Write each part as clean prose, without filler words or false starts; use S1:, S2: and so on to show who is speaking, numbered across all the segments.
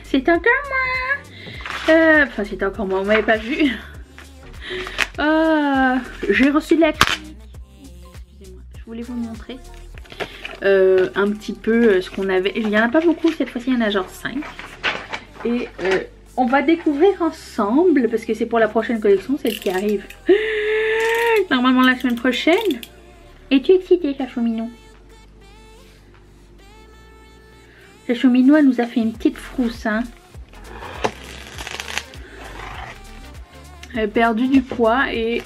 S1: C'est encore moi. Enfin, c'est encore moi, on m'avait pas vu. J'ai reçu de la clinique. Excusez-moi, je voulais vous montrer un petit peu ce qu'on avait. Il n'y en a pas beaucoup cette fois-ci, il y en a genre 5. Et on va découvrir ensemble parce que c'est pour la prochaine collection, celle qui arrive normalement la semaine prochaine. Es-tu excitée, Cachou-Minou? Cachou-Minou, elle nous a fait une petite frousse, hein. Elle a perdu du poids et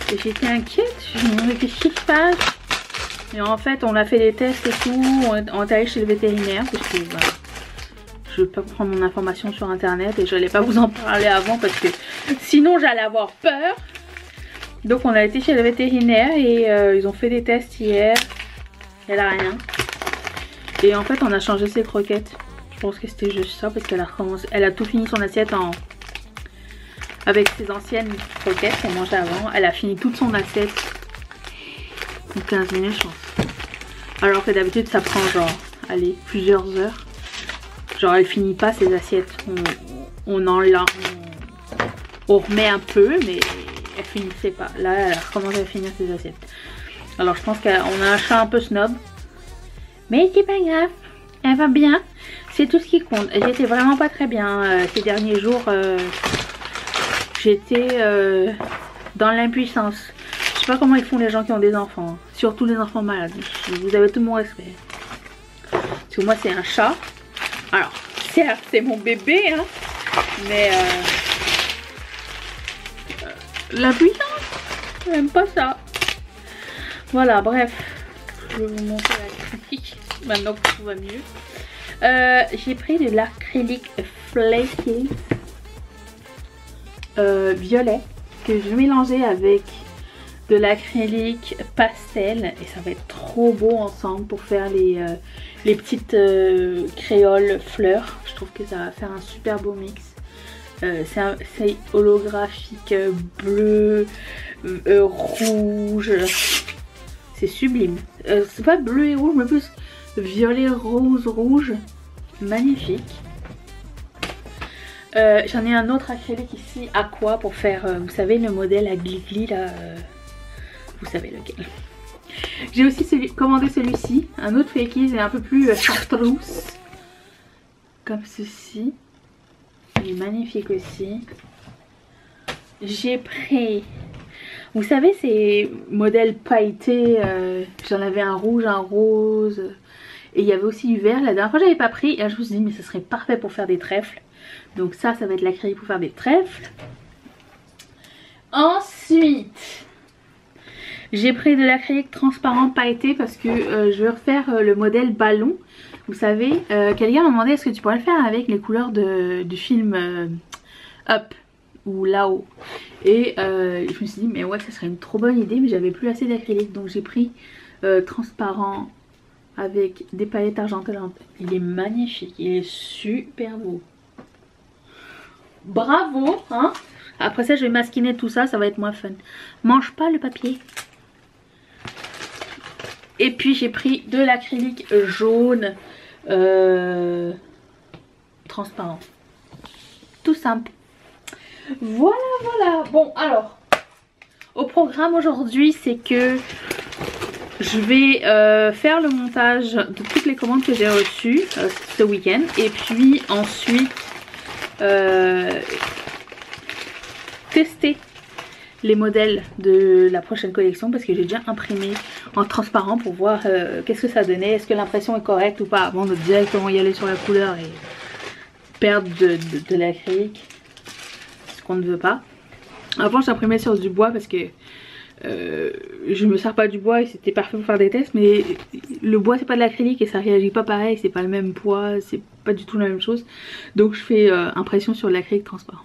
S1: j'étais inquiète. Je me demandais qu'est-ce qui se passe. Et en fait, on a fait des tests et tout. On est allé chez le vétérinaire parce que voilà, je ne veux pas prendre mon information sur internet et je n'allais pas vous en parler avant parce que sinon j'allais avoir peur. Donc on a été chez le vétérinaire et ils ont fait des tests hier. Elle a rien. Et en fait on a changé ses croquettes. Je pense que c'était juste ça parce qu'elle a recommencé. Elle a tout fini son assiette avec ses anciennes croquettes qu'elle mangeait avant. Elle a fini toute son assiette en 15 minutes je pense. Alors que d'habitude ça prend genre, allez, plusieurs heures. Genre elle finit pas ses assiettes. On remet un peu mais elle finissait pas. Là elle a recommencé à finir ses assiettes. Alors je pense qu'on a un chat un peu snob. Mais c'est pas grave, elle va bien, c'est tout ce qui compte. J'étais vraiment pas très bien ces derniers jours, j'étais dans l'impuissance. Je sais pas comment ils font les gens qui ont des enfants, surtout les enfants malades. Vous avez tout mon respect. Parce que moi c'est un chat, alors certes c'est mon bébé, hein, mais l'impuissance, j'aime pas ça. Voilà, bref, je vais vous montrer la critique. Maintenant que tout va mieux. J'ai pris de l'acrylique flaky violet que je mélangeais avec de l'acrylique pastel et ça va être trop beau ensemble pour faire les petites créoles fleurs. Je trouve que ça va faire un super beau mix. C'est holographique, bleu, rouge. C'est sublime. C'est pas bleu et rouge mais plus violet, rose, rouge. Magnifique. J'en ai un autre acrylique ici, aqua, pour faire, vous savez, le modèle à glis là. Vous savez lequel. J'ai aussi commandé celui-ci. Un autre fake et un peu plus chartreuse. Comme ceci. Il est magnifique aussi. J'ai pris... Vous savez ces modèles pailletés, j'en avais un rouge, un rose et il y avait aussi du vert. La dernière fois j'avais pas pris et je me suis dit mais ce serait parfait pour faire des trèfles. Donc ça va être l'acrylique pour faire des trèfles. Ensuite j'ai pris de l'acrylique transparent pailleté parce que je vais refaire le modèle ballon. Vous savez, quelqu'un m'a demandé est-ce que tu pourrais le faire avec les couleurs du film Up ou là-haut. Et je me suis dit mais ouais ça serait une trop bonne idée mais j'avais plus assez d'acrylique donc j'ai pris transparent avec des paillettes argentelantes. Il est magnifique, il est super beau. Bravo hein. Après ça je vais masquiner tout ça, ça va être moins fun. Mange pas le papier. Et puis j'ai pris de l'acrylique jaune transparent. Tout simple. Voilà, voilà. Bon, alors, au programme aujourd'hui, c'est que je vais faire le montage de toutes les commandes que j'ai reçues ce week-end. Et puis ensuite, tester les modèles de la prochaine collection. Parce que j'ai déjà imprimé en transparent pour voir qu'est-ce que ça donnait. Est-ce que l'impression est correcte ou pas avant de directement y aller sur la couleur et perdre de l'acrylique. On ne veut pas. Avant j'imprimais sur du bois parce que je me sers pas du bois et c'était parfait pour faire des tests, mais le bois c'est pas de l'acrylique et ça réagit pas pareil, c'est pas le même poids, c'est pas du tout la même chose. Donc je fais impression sur l'acrylique transparent.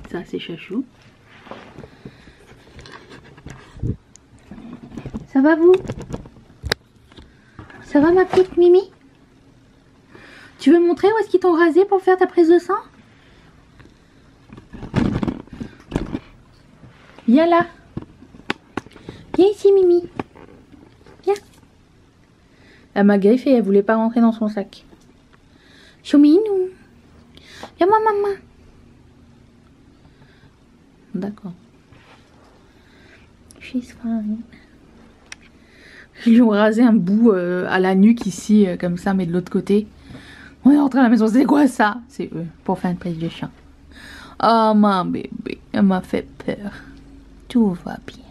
S1: Ça c'est chachou. Ça va vous? Ça va ma petite Mimi? Tu veux me montrer où est-ce qu'ils t'ont rasé pour faire ta prise de sang? Viens là. Viens ici Mimi. Viens. Elle m'a griffé, elle voulait pas rentrer dans son sac. Chouminou. Viens moi maman. D'accord. She's fine. Ils lui ont rasé un bout à la nuque ici, comme ça, mais de l'autre côté. On est rentré à la maison, c'est quoi ça? C'est eux, pour faire une prise de chien. Oh ma bébé, elle m'a fait peur. Tout va bien.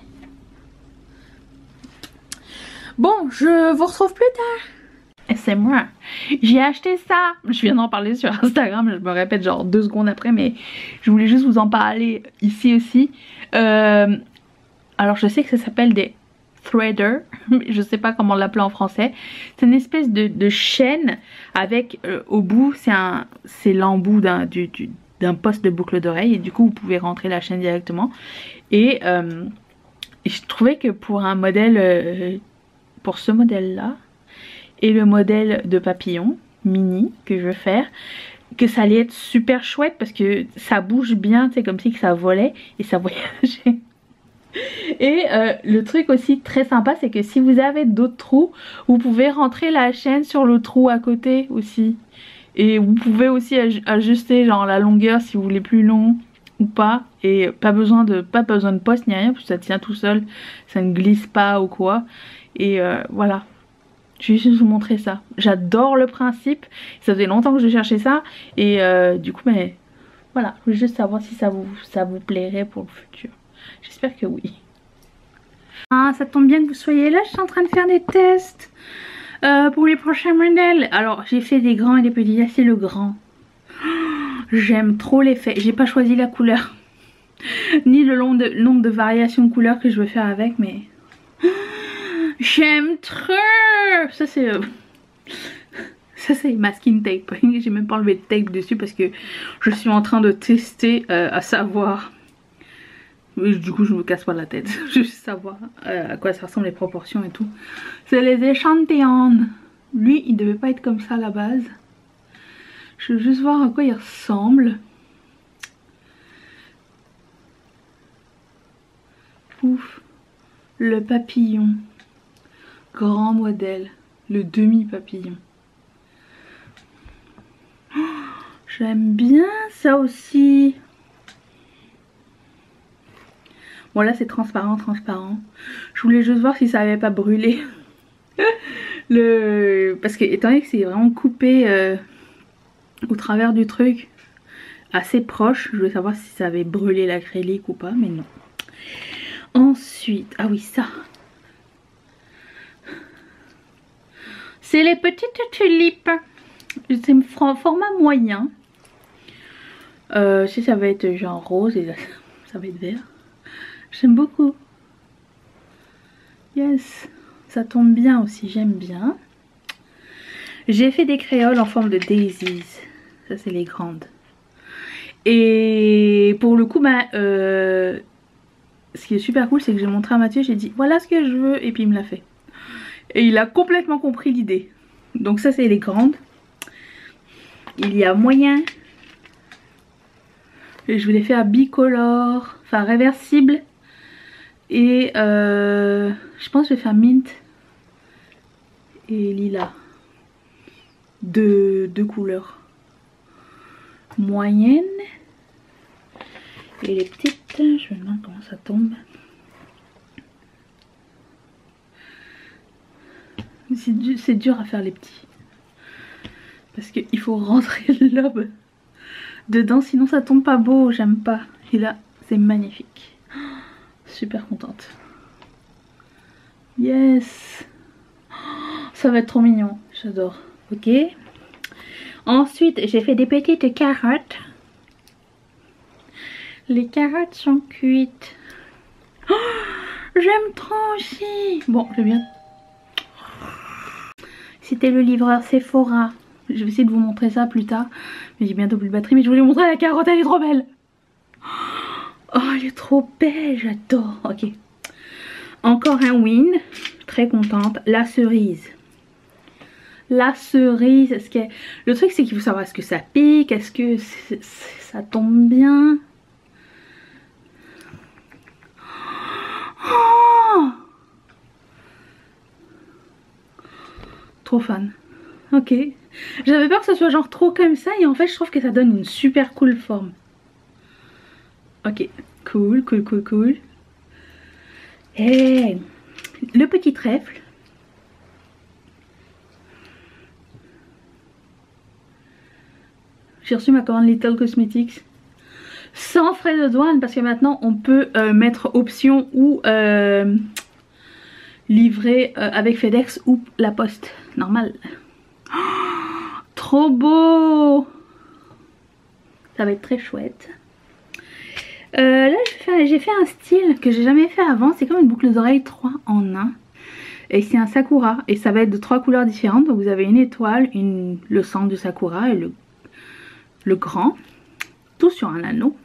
S1: Bon, je vous retrouve plus tard. C'est moi. J'ai acheté ça. Je viens d'en parler sur Instagram, je me répète genre 2 secondes après, mais je voulais juste vous en parler ici aussi. Alors je sais que ça s'appelle des threader, je sais pas comment l'appeler en français. C'est une espèce de chaîne avec au bout c'est l'embout d'un poste de boucle d'oreille et du coup vous pouvez rentrer la chaîne directement. Et je trouvais que pour un modèle, pour ce modèle là et le modèle de papillon mini que je veux faire, que ça allait être super chouette parce que ça bouge bien, c'est comme si que ça volait et ça voyageait. Et le truc aussi très sympa, c'est que si vous avez d'autres trous, vous pouvez rentrer la chaîne sur le trou à côté aussi. Et vous pouvez aussi ajuster genre la longueur si vous voulez plus long ou pas. Et pas besoin de poste ni rien parce que ça tient tout seul, ça ne glisse pas ou quoi. Et voilà, je vais juste vous montrer ça. J'adore le principe, ça faisait longtemps que je cherchais ça. Et du coup mais voilà, je voulais juste savoir si ça vous plairait pour le futur. J'espère que oui. Ah, ça tombe bien que vous soyez là, je suis en train de faire des tests pour les prochains modèles. Alors, j'ai fait des grands et des petits. Là, c'est le grand. J'aime trop l'effet. J'ai pas choisi la couleur. Ni le nombre de variations de couleurs que je veux faire avec, mais... J'aime trop. Ça, c'est... Ça c'est masking tape. J'ai même pas enlevé de tape dessus parce que je suis en train de tester à savoir... Du coup je me casse pas la tête. Juste savoir à quoi ça ressemble les proportions et tout. C'est les échantillons. Lui il devait pas être comme ça à la base. Je veux juste voir à quoi il ressemble. Ouf. Le papillon. Grand modèle. Le demi papillon. Oh, j'aime bien ça aussi. Bon là c'est transparent. Je voulais juste voir si ça avait pas brûlé. Parce que étant donné que c'est vraiment coupé au travers du truc assez proche, je voulais savoir si ça avait brûlé l'acrylique ou pas, mais non. Ensuite, ah oui ça. C'est les petites tulipes. C'est format moyen. Si ça va être genre rose et là, ça va être vert. J'aime beaucoup. Yes. Ça tombe bien aussi, j'aime bien. J'ai fait des créoles en forme de daisies. Ça c'est les grandes. Et pour le coup, bah, ce qui est super cool, c'est que j'ai montré à Mathieu, j'ai dit voilà ce que je veux et puis il me l'a fait. Et il a complètement compris l'idée. Donc ça c'est les grandes. Il y a moyen. Et je l'ai fait à bicolore, enfin réversible. Et je pense que je vais faire mint et lilas. Deux couleurs. Moyenne. Et les petites, je me demande comment ça tombe. C'est dur à faire les petits. Parce qu'il faut rentrer le lobe dedans, sinon ça tombe pas beau, j'aime pas. Et là, c'est magnifique. Super contente. Yes. Ça va être trop mignon, j'adore. Ok. Ensuite, j'ai fait des petites carottes. Les carottes sont cuites. J'aime trop aussi. Bon, je viens. C'était le livreur Sephora. Je vais essayer de vous montrer ça plus tard. Mais j'ai bientôt plus de batterie. Mais je voulais vous montrer la carotte, elle est trop belle. Oh, elle est trop belle, j'adore. Ok. Encore un win. Très contente. La cerise. La cerise. Est-ce que... Le truc, c'est qu'il faut savoir, est-ce que ça pique? Est-ce que ça tombe bien? Oh, trop fan. Ok. J'avais peur que ce soit genre trop comme ça. Et en fait, je trouve que ça donne une super cool forme. Ok. Cool, cool, cool, cool. Et le petit trèfle. J'ai reçu ma commande Little Cosmetics sans frais de douane parce que maintenant on peut mettre option ou livrer avec FedEx ou la poste normale. Oh, trop beau! Ça va être très chouette. Là j'ai fait un style que j'ai jamais fait avant. C'est comme une boucle d'oreille 3 en 1. Et c'est un sakura. Et ça va être de 3 couleurs différentes. Donc vous avez une étoile, le centre du sakura et le grand. Tout sur un anneau.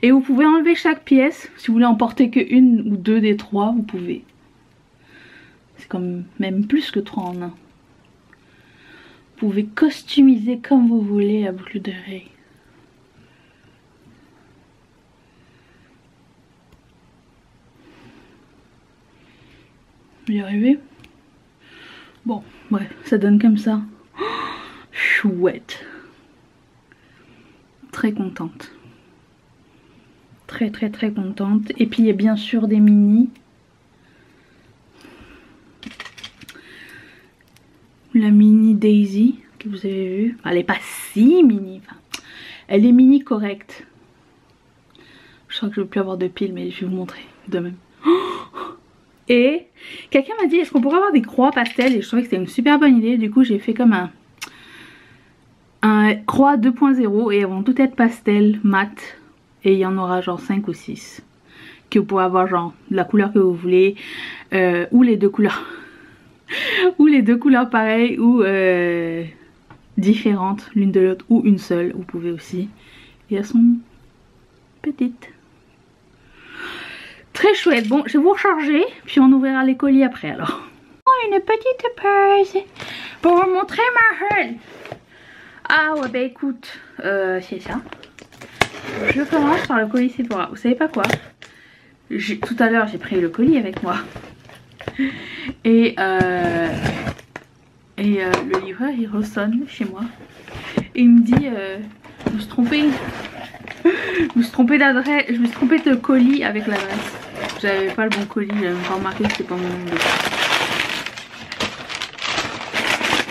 S1: Et vous pouvez enlever chaque pièce. Si vous voulez en porter que une ou deux des 3, vous pouvez. C'est comme même plus que 3 en 1. Vous pouvez customiser comme vous voulez la boucle d'oreille. J'y arrivé. Bon, bref, ça donne comme ça. Oh, chouette. Très contente. Très très très contente. Et puis il y a bien sûr des mini. La mini Daisy que vous avez vue. Elle n'est pas si mini. Enfin, elle est mini correcte. Je sens que je ne veux plus avoir de piles, mais je vais vous montrer de même. Et quelqu'un m'a dit est-ce qu'on pourrait avoir des croix pastel, et je trouvais que c'était une super bonne idée. Du coup j'ai fait comme un croix 2.0 et elles vont toutes être pastel mat. Et il y en aura genre 5 ou 6 que vous pourrez avoir genre de la couleur que vous voulez, ou les deux couleurs ou les deux couleurs pareilles ou différentes l'une de l'autre, ou une seule, vous pouvez aussi. Et elles sont petites. Très chouette. Bon, je vais vous recharger, puis on ouvrira les colis après alors. Oh, une petite purse pour vous montrer ma haul. Ah ouais, bah écoute, c'est ça. Je commence par le colis Sephora. Vous savez pas quoi? Tout à l'heure, j'ai pris le colis avec moi. Et le livreur, il ressonne chez moi. Et il me dit, je me suis trompée. Je me suis trompée d'adresse. Je me suis trompée de colis avec l'adresse. J'avais pas le bon colis, j'avais pas remarqué que c'était pas mon nom.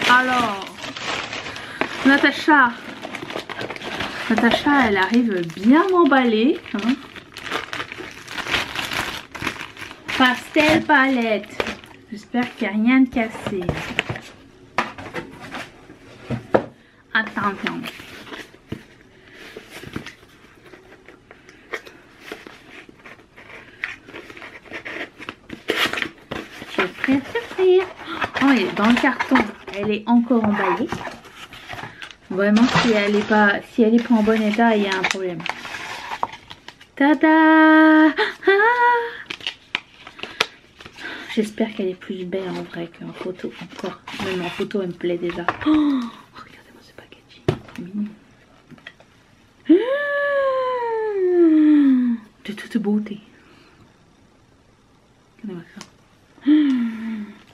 S1: Alors, Natacha, elle arrive bien emballée. Hein. Pastel palette. J'espère qu'il n'y a rien de cassé. Attention. Je suis prête à s'ouvrir. Oh, et dans le carton, elle est encore emballée. Vraiment, si elle est pas en bon état, il y a un problème. Tada! J'espère qu'elle est plus belle en vrai qu'en photo encore. Même en photo, elle me plaît déjà. Oh, regardez-moi ce packaging. C'est mignon. De toute beauté. Regardez-moi ça.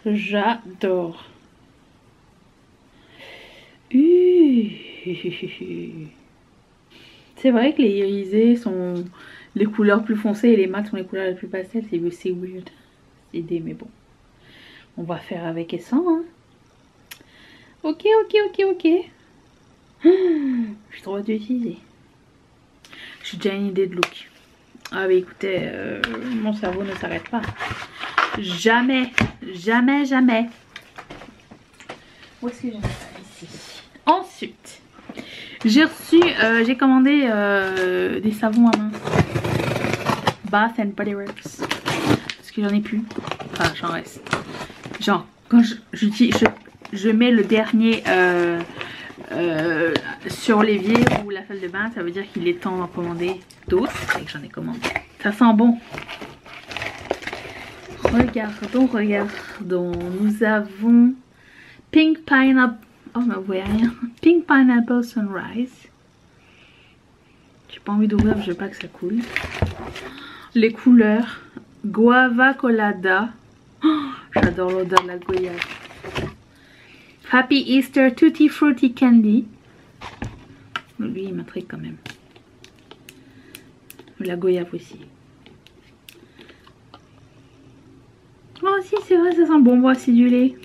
S1: J'adore. C'est vrai que les irisés sont les couleurs plus foncées et les mats sont les couleurs les plus pastel. C'est weird cette idée, mais bon. On va faire avec et sans. Hein. Ok. J'ai trop hâte d'utiliser. J'ai déjà une idée de look. Ah mais écoutez, mon cerveau ne s'arrête pas. Jamais. Où est-ce que j'ai mis ça? Ici. Ensuite, j'ai reçu, j'ai commandé des savons à main. Bath and Body Works. que j'en ai plus. Enfin, j'en reste. Genre, quand je mets le dernier sur l'évier ou la salle de bain, ça veut dire qu'il est temps d'en commander d'autres et que j'en ai commandé. Ça sent bon. Regardons. Nous avons Pink Pineapple. Oh, mais vous voyez rien. Pink Pineapple Sunrise. J'ai pas envie d'ouvrir, je veux pas que ça coule. Les couleurs. Guava Colada. Oh, j'adore l'odeur de la goyave. Happy Easter Tutti Frutti Candy. Lui, il m'intrigue quand même. La goyave aussi. Oh si, c'est vrai, ça sent le bonbon acidulé.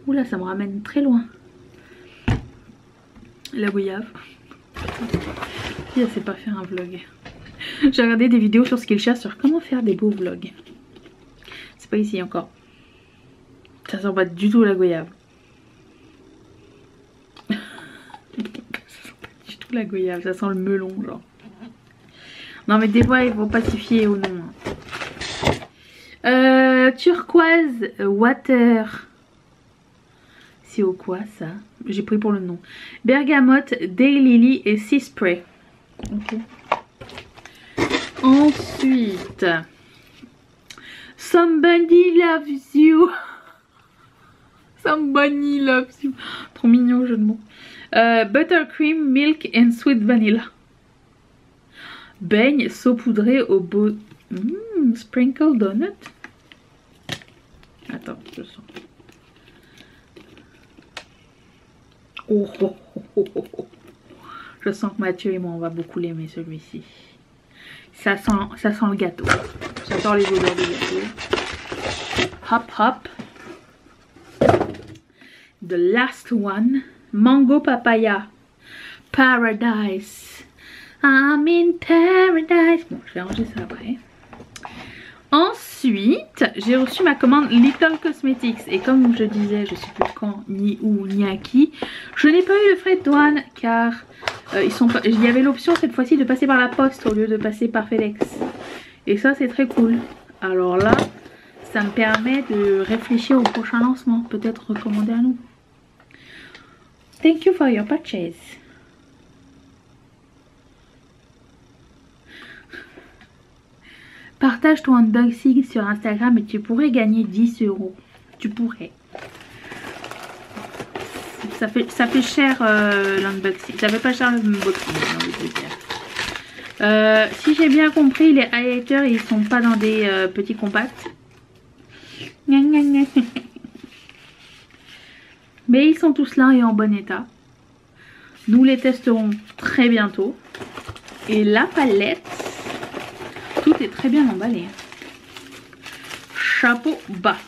S1: Oula, ça me ramène très loin. La goyave. Qui ne sait pas faire un vlog? J'ai regardé des vidéos sur Skillshare sur comment faire des beaux vlogs. C'est pas ici encore. Ça sent pas du tout la goyave. Ça sent pas du tout la goyave, ça sent le melon genre. Non mais des fois il faut pacifier ou non. Turquoise Water. C'est au quoi ça? J'ai pris pour le nom. Bergamote, Daylily et Sea Spray. Ok. Ensuite, Somebody Loves You. Somebody Loves You. Trop mignon jeu de mots. Buttercream, Milk and Sweet Vanilla. Beigne saupoudré au beau... Sprinkle Donut. Attends, je sens. Oh, oh, oh, oh, oh. Je sens que Mathieu et moi on va beaucoup l'aimer celui-ci. Ça sent le gâteau. J'adore les odeurs de gâteau. Hop hop. The last one. Mango papaya. Paradise. I'm in paradise. Bon, je vais ranger ça après. Ensuite, j'ai reçu ma commande Little Cosmetics. Et comme je disais, je sais plus quand, ni où, ni à qui, je n'ai pas eu le frais de douane car il y avait l'option cette fois-ci de passer par la poste au lieu de passer par FedEx. Et ça, c'est très cool. Alors là, ça me permet de réfléchir au prochain lancement. Peut-être recommander à nous. Thank you for your purchase. Partage ton unboxing sur Instagram et tu pourrais gagner 10 €. Tu pourrais. Ça fait cher l'unboxing. Ça fait pas cher l'unboxing, j'ai envie de dire. Si j'ai bien compris, les highlighters ils sont pas dans des petits compacts. Mais ils sont tous là et en bon état. Nous les testerons très bientôt. Et la palette, tout est très bien emballé. Chapeau bas.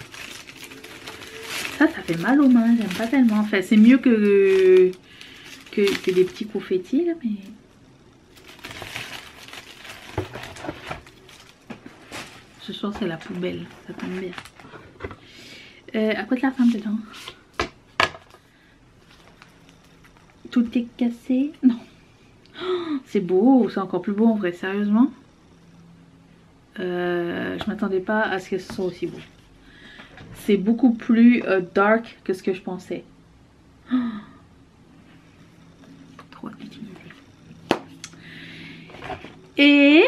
S1: Ça fait mal aux mains, j'aime pas tellement. Enfin, c'est mieux que des petits confettis là, mais... Ce soir c'est la poubelle, ça tombe bien. Après de la fin dedans. Tout est cassé. Non. Oh, c'est beau, c'est encore plus beau en vrai, sérieusement. Je m'attendais pas à ce que ce soit aussi beau. C'est beaucoup plus dark que ce que je pensais. Oh. Trop d'utilité. Et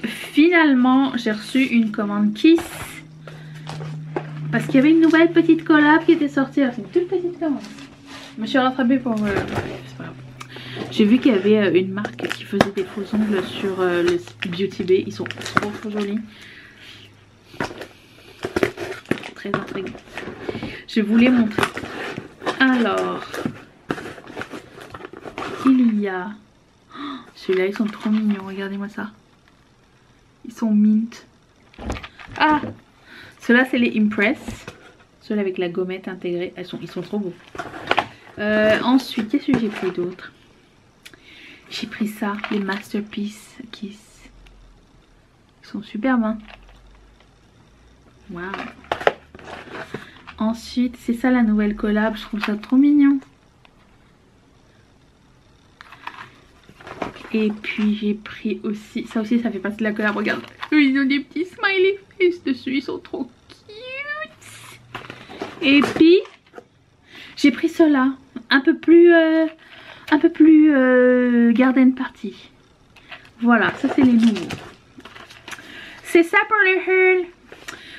S1: finalement, j'ai reçu une commande Kiss. Parce qu'il y avait une nouvelle petite collab qui était sortie. C'est une toute petite commande. Je me suis rattrapée pour... c'est pas grave. J'ai vu qu'il y avait une marque qui faisait des faux ongles sur le Beauty Bay. Ils sont trop jolis. Très intriguant. Je vais vous les montrer. Alors, il y a... Oh, ceux-là, ils sont trop mignons. Regardez-moi ça. Ils sont mint. Ah, ceux-là, c'est les Impress. Ceux-là avec la gommette intégrée. Ils sont trop beaux. Ensuite, qu'est-ce que j'ai pris d'autre? J'ai pris ça, les Masterpiece Kiss. Ils sont superbes, hein. Waouh. Ensuite, c'est ça la nouvelle collab. Je trouve ça trop mignon. Et puis j'ai pris aussi, ça aussi ça fait partie de la collab, regarde. Ils ont des petits smiley face dessus, ils sont trop cute. Et puis j'ai pris cela, un peu plus garden party. Voilà, ça c'est les nouveaux. C'est ça pour le haul.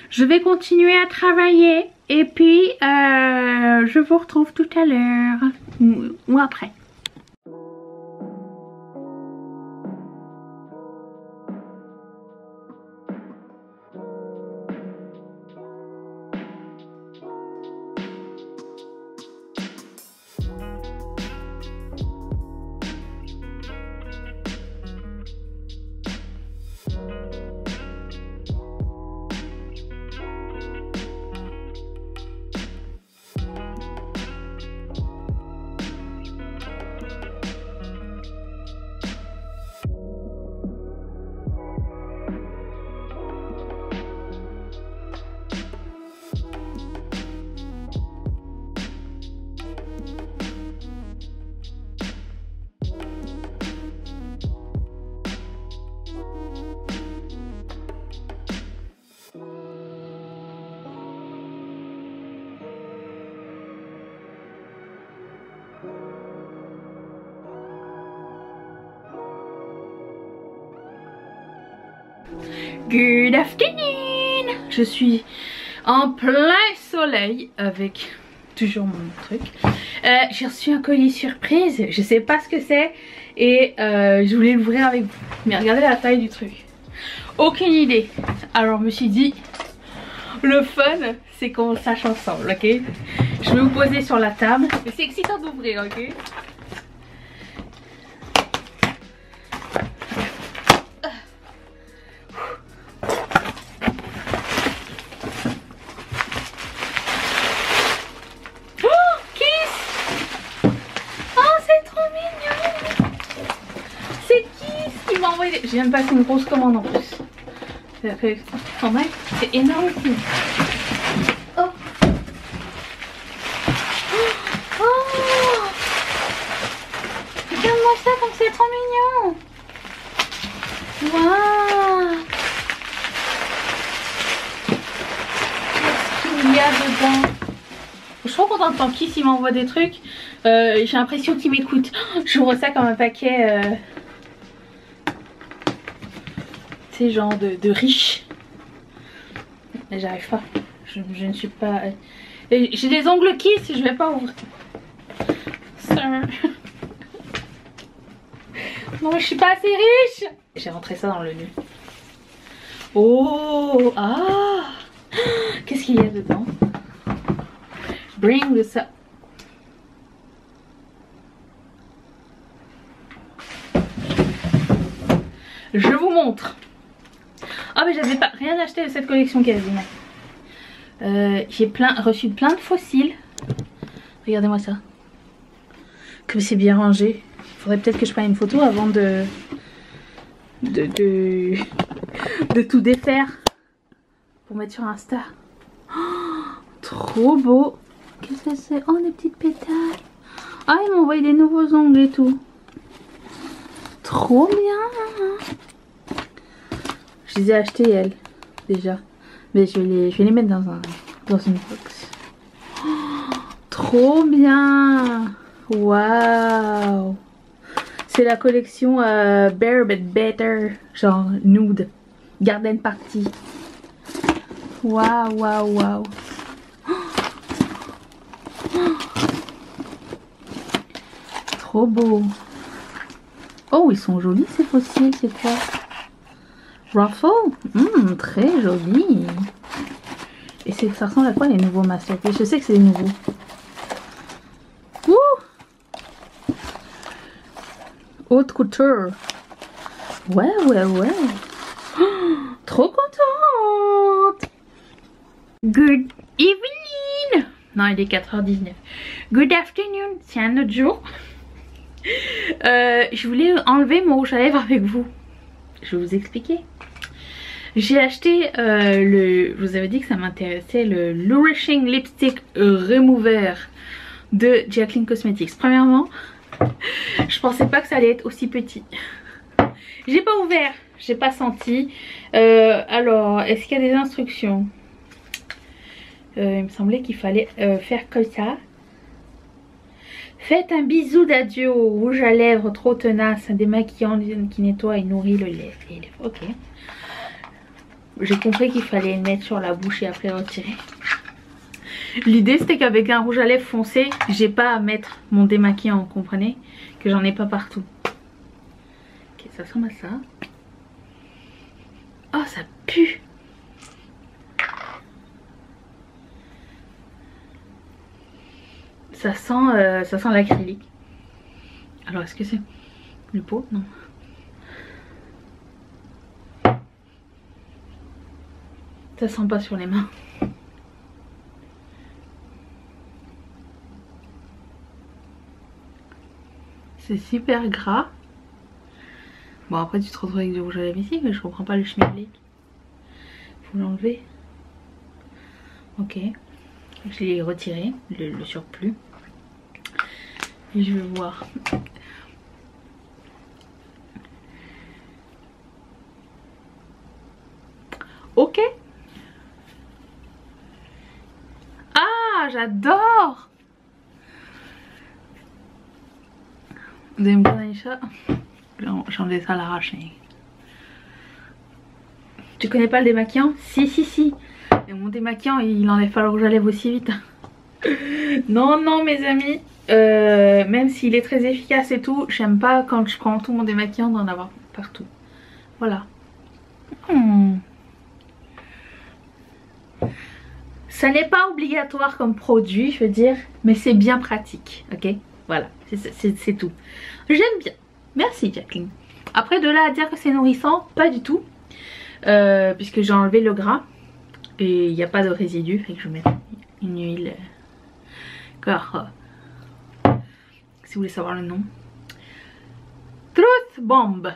S1: Je vais continuer à travailler et puis je vous retrouve tout à l'heure ou après. Good afternoon. Je suis en plein soleil avec toujours mon truc. J'ai reçu un colis surprise, je sais pas ce que c'est et je voulais l'ouvrir avec vous. Mais regardez la taille du truc. Aucune idée. Alors je me suis dit, le fun c'est qu'on le sache ensemble, ok? Je vais vous poser sur la table. Mais c'est excitant d'ouvrir, ok? J'ai même pas fait une grosse commande en plus. En vrai, c'est énorme. Oh. Oh. Regarde-moi ça comme c'est trop mignon. Waouh. Qu'est-ce qu'il y a dedans? Je suis trop contente quand Kiss il m'envoie des trucs. J'ai l'impression qu'il m'écoute. J'ouvre ça comme un paquet. C'est genre de riche. Mais j'arrive pas. Je ne suis pas. J'ai des ongles Kiss, je vais pas ouvrir. Non, je suis pas assez riche. J'ai rentré ça dans le nœud. Oh, ah. Qu'est-ce qu'il y a dedans? Bring this up. Je vous montre. Ah mais j'avais pas rien acheté de cette collection quasiment. J'ai reçu plein de fossiles. Regardez-moi ça. Comme c'est bien rangé. Faudrait peut-être que je prenne une photo avant de tout défaire pour mettre sur Insta. Oh, trop beau. Qu'est-ce que c'est? Oh, des petites pétales. Ah, ils m'ont envoyé des nouveaux ongles et tout. Trop bien. Je les ai achetés elles déjà, mais je vais les mettre dans une box. Oh, trop bien. Waouh. C'est la collection Bare But Better, genre nude, garden party. Waouh, waouh, waouh. Trop beau. Oh, ils sont jolis ces fossiles, c'est quoi? Ruffle, très joli. Et ça ressemble à quoi les nouveaux Masterpiece? Je sais que c'est les nouveaux. Ouh! Haute couture. Ouais, ouais, ouais. Oh, trop contente. Good evening. Non, il est 4h19. Good afternoon. C'est un autre jour. Je voulais enlever mon rouge à lèvres avec vous. Je vais vous expliquer. J'ai acheté je vous avais dit que ça m'intéressait, le Nourishing Lipstick Remover de Jaclyn Cosmetics. Premièrement, je pensais pas que ça allait être aussi petit. J'ai pas ouvert, j'ai pas senti. Alors, est-ce qu'il y a des instructions? Il me semblait qu'il fallait faire comme ça. Faites un bisou d'adieu au rouge à lèvres trop tenace, un démaquillant qui nettoie et nourrit les lèvres. Ok. J'ai compris qu'il fallait le mettre sur la bouche et après retirer. L'idée c'était qu'avec un rouge à lèvres foncé, j'ai pas à mettre mon démaquillant, vous comprenez? Que j'en ai pas partout. Ok, ça ressemble à ça. Oh, ça pue! Ça sent l'acrylique. Alors est-ce que c'est le pot? Non. Ça sent pas sur les mains. C'est super gras. Bon après tu te retrouves avec du rouge à lèvres ici, mais je comprends pas le schmilblick. Faut l'enlever. Ok. Je l'ai retiré, le surplus. Et je vais voir. Ok. Ah, j'adore. Vous aimez bien Aïcha? J'en ai ça à l'arracher. Tu connais pas le démaquillant? Si. Et mon démaquillant, il enlève pas le rouge à lèvres aussi vite. Non mes amis. Même s'il est très efficace et tout, j'aime pas quand je prends tout mon démaquillant d'en avoir partout. Voilà. Ça n'est pas obligatoire comme produit, je veux dire, mais c'est bien pratique, ok? Voilà, c'est tout. J'aime bien. Merci Jacqueline. Après de là à dire que c'est nourrissant, pas du tout. Puisque j'ai enlevé le gras et il n'y a pas de résidus, fait que je mets une huile. Car si vous voulez savoir le nom, Truth Bomb.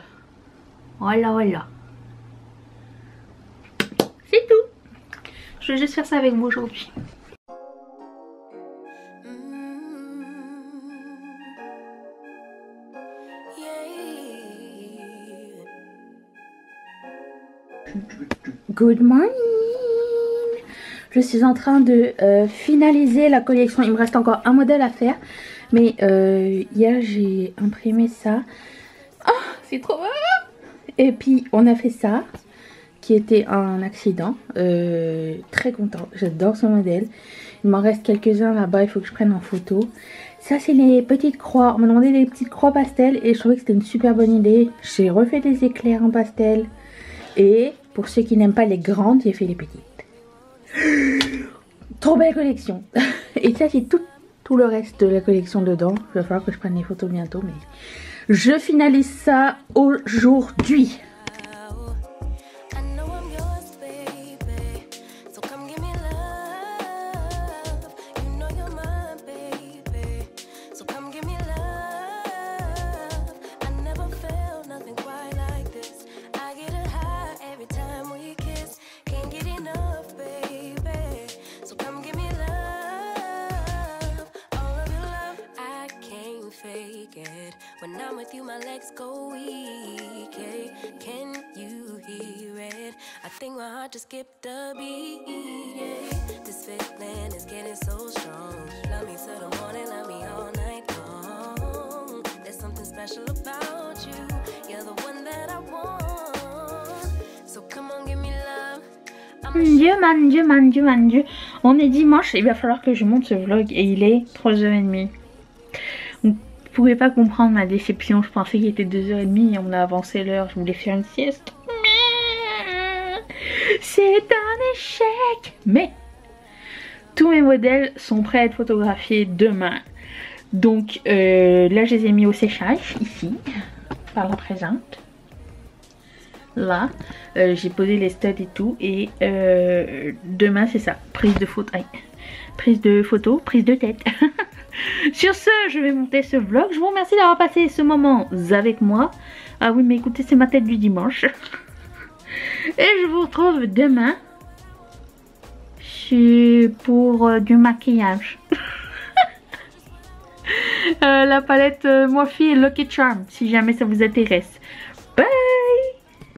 S1: Voilà. C'est tout. Je vais juste faire ça avec vous aujourd'hui. Good morning. Je suis en train de finaliser la collection. Il me reste encore un modèle à faire. Mais hier j'ai imprimé ça. Oh, c'est trop beau. Et puis on a fait ça, qui était un accident. Très content. J'adore ce modèle. Il m'en reste quelques-uns là-bas. Il faut que je prenne en photo. Ça c'est les petites croix. On m'a demandé des petites croix pastel. Et je trouvais que c'était une super bonne idée. J'ai refait des éclairs en pastel. Et pour ceux qui n'aiment pas les grandes, j'ai fait les petites. Trop belle collection. Et ça c'est tout le reste de la collection dedans. Il va falloir que je prenne les photos bientôt, mais je finalise ça aujourd'hui. When I'm with you, my legs go weak. Hey, can you hear it? I think my heart just skipped a beat. Yeah. This feeling is getting so strong. Love me till the morning, love me all night long. There's something special about you. You're the one that I want. So come on, give me love. Dieu. On est dimanche, il va falloir que je monte ce vlog et il est 3h30. Vous pouvez pas comprendre ma déception, je pensais qu'il était 2h30 et on a avancé l'heure, je voulais faire une sieste. C'est un échec. Mais tous mes modèles sont prêts à être photographiés demain. Donc là je les ai mis au séchage, ici, par la présente. Là, j'ai posé les studs et tout. Et demain c'est ça, prise de photo. Prise de tête. Sur ce, je vais monter ce vlog. Je vous remercie d'avoir passé ce moment avec moi. Ah oui, mais écoutez, c'est ma tête du dimanche. Et je vous retrouve demain pour du maquillage. La palette Morphe et Lucky Charm, si jamais ça vous intéresse. Bye!